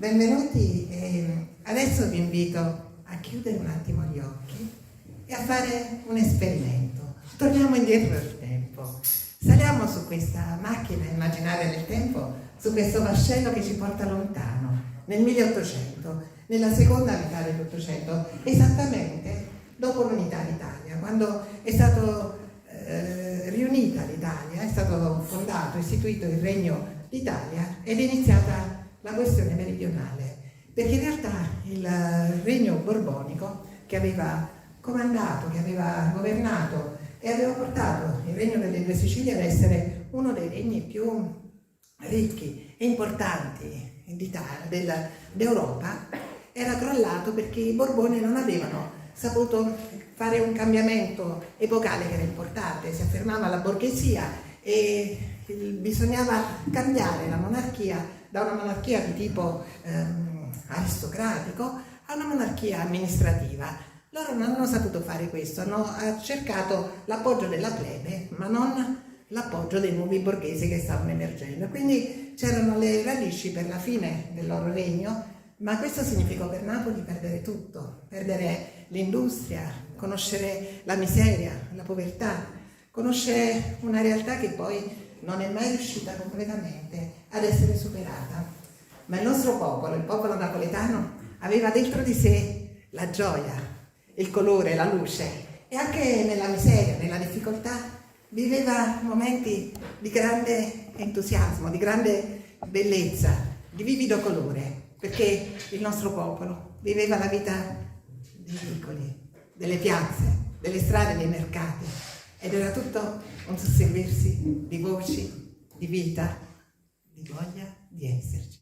benvenuti e adesso vi invito a chiudere un attimo gli occhi e a fare un esperimento. Torniamo indietro nel tempo, saliamo su questa macchina immaginaria del tempo, su questo vascello che ci porta lontano, nel 1800, nella seconda metà dell'Ottocento, esattamente dopo l'unità d'Italia, quando è stato riunita l'Italia, è stato fondato, istituito il Regno d'Italia ed è iniziata la questione meridionale, perché in realtà il regno borbonico che aveva comandato, che aveva governato e aveva portato il regno delle due Sicilie ad essere uno dei regni più ricchi e importanti d'Europa, era crollato perché i Borboni non avevano saputo fare un cambiamento epocale che era importante. Si affermava la borghesia e bisognava cambiare la monarchia da una monarchia di tipo aristocratico a una monarchia amministrativa. Loro non hanno saputo fare questo, hanno cercato l'appoggio della plebe, ma non l'appoggio dei nuovi borghesi che stavano emergendo. Quindi c'erano le radici per la fine del loro regno, ma questo significò per Napoli perdere tutto, perdere l'industria, conoscere la miseria, la povertà, conoscere una realtà che poi non è mai riuscita completamente ad essere superata. Ma il nostro popolo, il popolo napoletano, aveva dentro di sé la gioia, il colore, la luce, e anche nella miseria, nella difficoltà, viveva momenti di grande entusiasmo, di grande bellezza, di vivido colore, perché il nostro popolo viveva la vita dei vicoli, delle piazze, delle strade, dei mercati, ed era tutto un susseguirsi di voci, di vita, di voglia di esserci.